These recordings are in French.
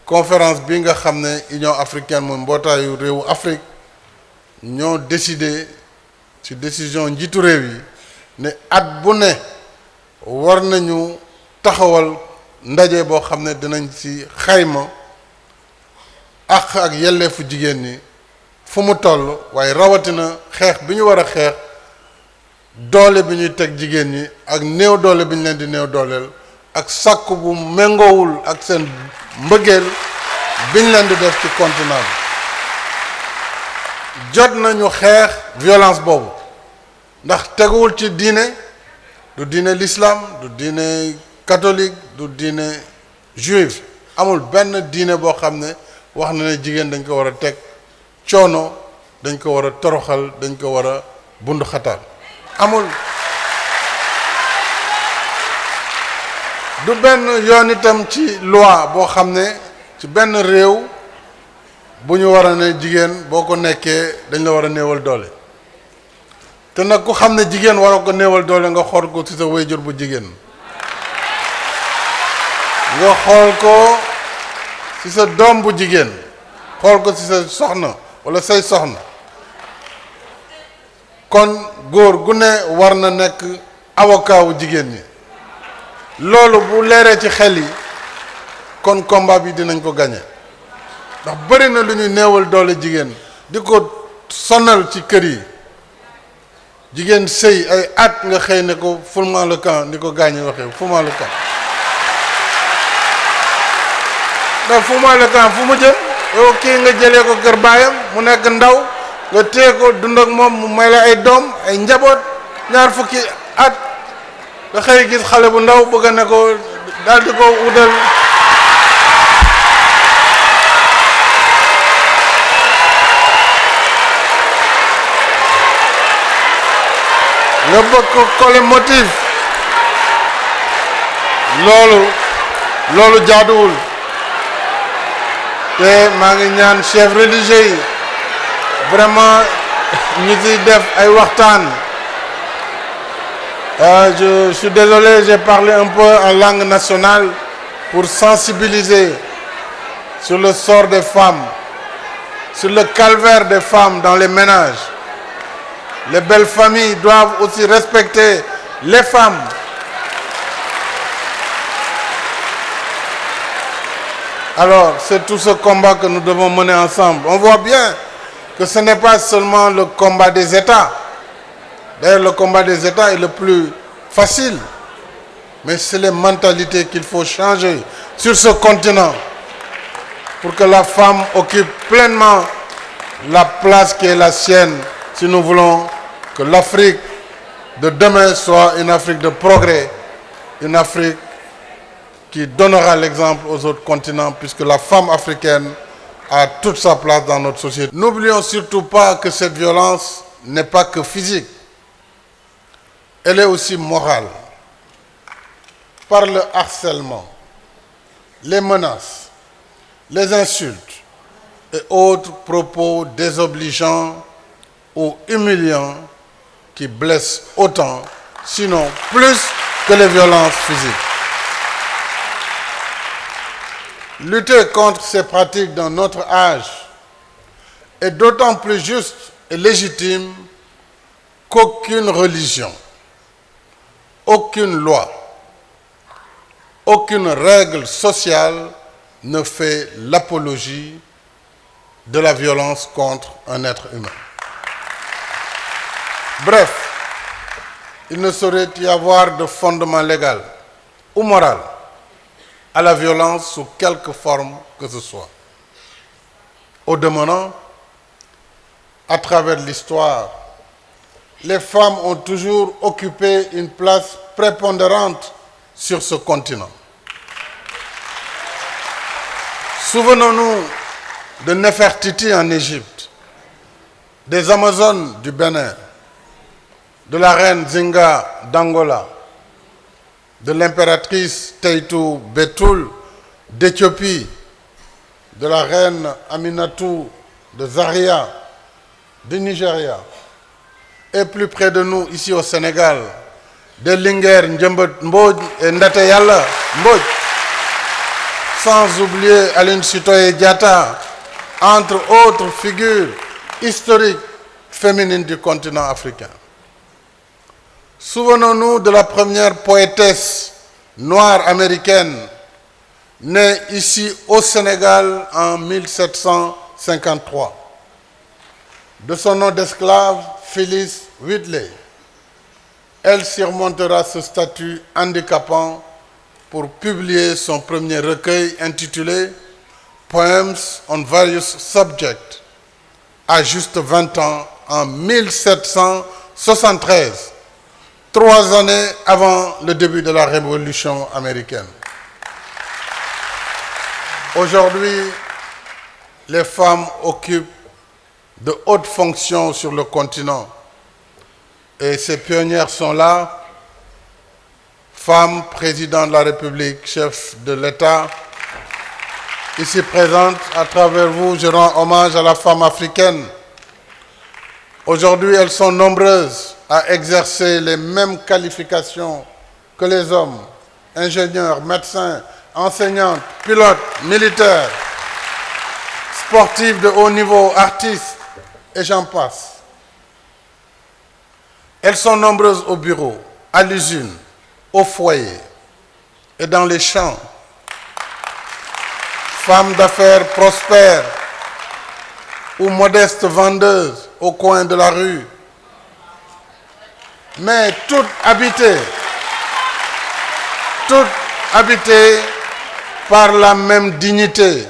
conférence bi nga xam ne Union africaine mooy mbootaayu réewu Afrique ñoo décidé ci décision njiitu réew yi ne at bu ne war nañu taxawal ndaje boo xam ne dinañ ci xayma ak yelleefu jigéen ñi fu mu toll waaye rawatina xeex bi ñu war a xeex doole bi ñuy teg jigéen ñi ak néew doole bi ñu leen di néew dooleel ak sàkku bu méngoowul ak seen mbëggeel bi ñu leen di def ci continent bi jot nañu xeex violence boobu ndax teguwul ci diine du diine l'islam du diine catholique du diine juif amul benn diine boo xam ne wax na ne jigéen dañ ko war a teg coono dañ ko war a toroxal dañ ko war a bundu xataal amul du benn yoon itam ci loi boo xam ne ci benn réew bu ñu war a ne jigéen boo ko nekkee dañ la war a néewal doole te nag ku xam ne jigéen waroo ko néewal doole nga xool ko ci sa wayjur bu jigéen nga xool ko ci sa doom bu jigéen xool ko ci sa soxna walla say soxna kon góor gu ne war na nekk avocat wu jigéen ñi loolu bu leeree ci xel yi kon combat bi dinañ ko gagné ndax bëri na lu ñuy néewal doole jigéen di ko sonal ci kër yi jigéen sëy ay at nga xëy ne ko foulement le camp ni ko gaañi waxee foulement le camp ndax foulement le camp fu mu jëm yow kii nga jëlee ko kër baayam mu nekk ndaw nga téye ko dund ak moom mu may la ay doom ay njaboot ñaar fukki at nga xëy gis xale bu ndaw bëgg ne ko daal di ko wutal nga bëgg ko coller motif loolu jaaduwul te maa ngi ñaan chef religieux yi vraiment ñu ci def ay waxtaan je suis désolé j'ai parlé un peu en langue nationale pour sensibiliser sur le sort des femmes sur le calvaire des femmes dans les ménages. Les belles familles doivent aussi respecter les femmes. Alors, c'est tout ce combat que nous devons mener ensemble. On voit bien que ce n'est pas seulement le combat des États. D'ailleurs, le combat des États est le plus facile. Mais c'est les mentalités qu'il faut changer sur ce continent pour que la femme occupe pleinement la place qui est la sienne si nous voulons que l'Afrique de demain soit une Afrique de progrès, une Afrique qui donnera l'exemple aux autres continents, puisque la femme africaine a toute sa place dans notre société. N'oublions surtout pas que cette violence n'est pas que physique, elle est aussi morale. Par le harcèlement, les menaces, les insultes et autres propos désobligeants ou humiliants qui blessent autant, sinon plus que les violences physiques. Lutter contre ces pratiques dans notre âge est d'autant plus juste et légitime qu'aucune religion, aucune loi, aucune règle sociale ne fait l'apologie de la violence contre un être humain. Bref, il ne saurait y avoir de fondement légal ou moral à la violence sous quelque forme que ce soit. Au demeurant, à travers l'histoire, les femmes ont toujours occupé une place prépondérante sur ce continent. Souvenons-nous de Nefertiti en Égypte, des Amazones du Bénin, de la reine Zinga d'Angola, de l'impératrice Teitu Betul d'Éthiopie, de la reine Aminatou de Zaria, du Nigeria, et plus près de nous, ici au Sénégal, de Linguère Ndjembet Mbodj et Ndate Yalla Mbodj. sans oublier Aline Sitoé Diatta, entre autres figures historiques féminines du continent africain. Souvenons-nous de la première poétesse noire américaine, née ici au Sénégal en 1753. De son nom d'esclave, Phyllis Wheatley. Elle surmontera ce statut handicapant pour publier son premier recueil intitulé Poems on Various Subjects à juste 20 ans en 1773, 3 années avant le début de la Révolution américaine. Aujourd'hui, les femmes occupent de hautes fonctions sur le continent et ces pionnières sont là. Femmes, président de la République, chef de l'État, ici présente, à travers vous, je rends hommage à la femme africaine. Aujourd'hui, elles sont nombreuses à exercer les mêmes qualifications que les hommes, ingénieurs, médecins, enseignantes, pilotes, militaires, sportifs de haut niveau, artistes, et j'en passe. Elles sont nombreuses au bureau, à l'usine, au foyer et dans les champs. Femmes d'affaires prospères ou modestes vendeuses au coin de la rue, mais toutes habitées par la même dignité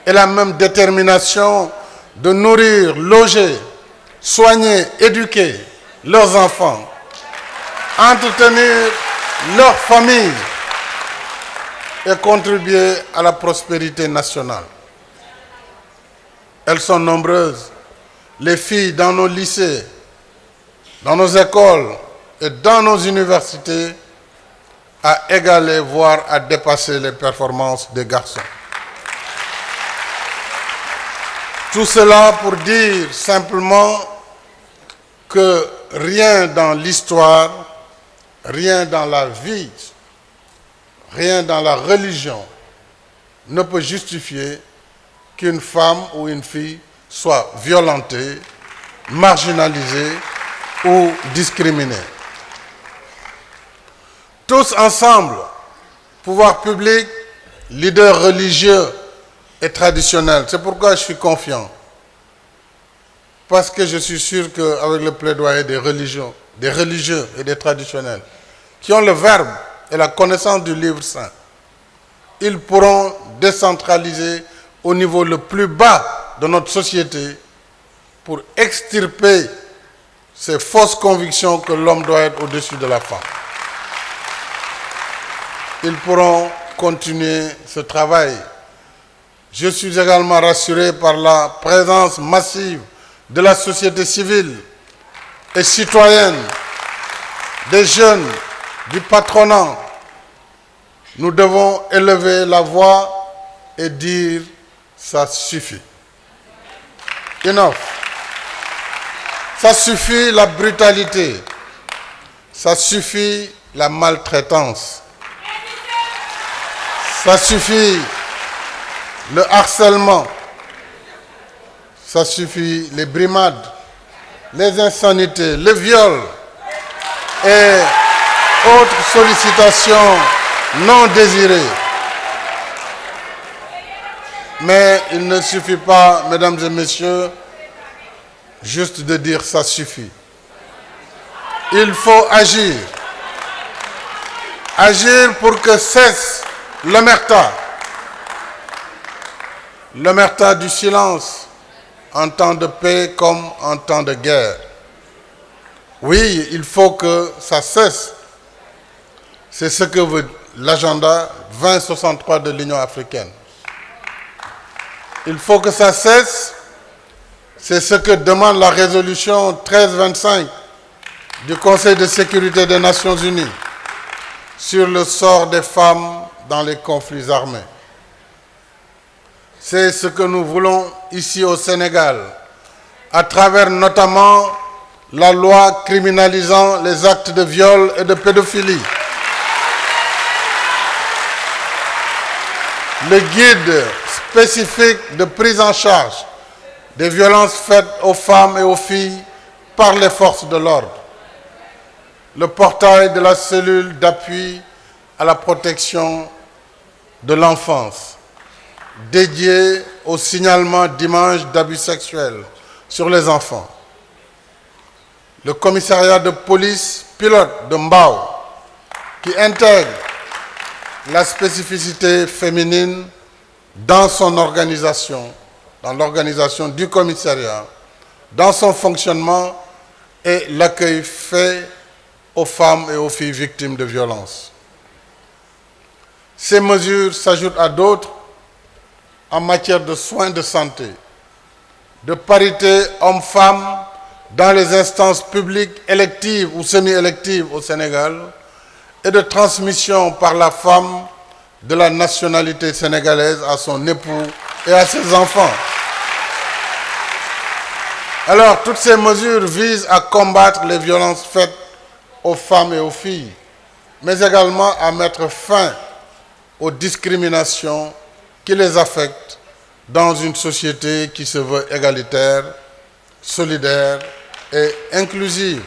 et la même détermination de nourrir, loger, soigner, éduquer leurs enfants, entretenir leur famille et contribuer à la prospérité nationale. Elles sont nombreuses, les filles dans nos lycées, dans nos écoles et dans nos universités, à égaler, voire à dépasser les performances des garçons. Tout cela pour dire simplement que rien dans l'histoire, rien dans la vie, rien dans la religion ne peut justifier qu'une femme ou une fille soit violentée, marginalisée ou discriminée. Tous ensemble, pouvoir public, leaders religieux et traditionnels. C'est pourquoi je suis confiant. Parce que je suis sûr qu'avec le plaidoyer des religieux et des traditionnels, qui ont le verbe et la connaissance du livre saint, ils pourront décentraliser au niveau le plus bas de notre société pour extirper ces fausses convictions que l'homme doit être au-dessus de la femme. Ils pourront continuer ce travail. Je suis également rassuré par la présence massive de la société civile et citoyenne, des jeunes, du patronat. Nous devons élever la voix et dire « ça suffit ». Enough. Ça suffit la brutalité. Ça suffit la maltraitance. Ça suffit le harcèlement. Ça suffit les brimades, les insanités, le viol et autres sollicitations non désirées. Mais il ne suffit pas, mesdames et messieurs, juste de dire ça suffit. Il faut agir. Agir pour que cesse l'omerta. L'omerta du silence en temps de paix comme en temps de guerre. Oui, il faut que ça cesse. C'est ce que veut l'agenda 2063 de l'Union africaine. Il faut que ça cesse. C'est ce que demande la résolution 1325 du Conseil de sécurité des Nations Unies sur le sort des femmes dans les conflits armés. C'est ce que nous voulons ici au Sénégal, à travers notamment la loi criminalisant les actes de viol et de pédophilie. le guide spécifique de prise en charge des violences faites aux femmes et aux filles par les forces de l'ordre, le portail de la cellule d'appui à la protection de l'enfance, dédié au signalement d'images d'abus sexuels sur les enfants, le commissariat de police pilote de Mbao, qui intègre la spécificité féminine dans son organisation, dans l'organisation du commissariat, dans son fonctionnement et l'accueil fait aux femmes et aux filles victimes de violences. Ces mesures s'ajoutent à d'autres en matière de soins de santé, de parité hommes-femmes dans les instances publiques électives ou semi-électives au Sénégal et de transmission par la femme de la nationalité sénégalaise à son époux et à ses enfants. Alors, toutes ces mesures visent à combattre les violences faites aux femmes et aux filles, mais également à mettre fin aux discriminations qui les affectent dans une société qui se veut égalitaire, solidaire et inclusive.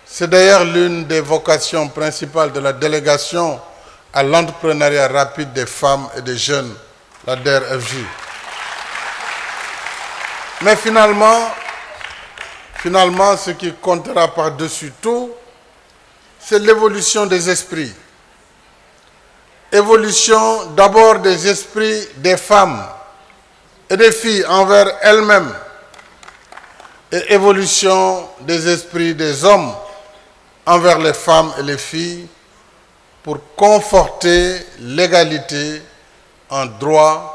C'est d'ailleurs l'une des vocations principales de la délégation à l'entrepreneuriat rapide des femmes et des jeunes, la DER/FJ. Mais finalement, ce qui comptera par-dessus tout, c'est l'évolution des esprits. Évolution d'abord des esprits des femmes et des filles envers elles-mêmes, et évolution des esprits des hommes envers les femmes et les filles pour conforter l'égalité en droit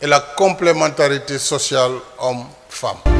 et la complémentarité sociale homme-femme.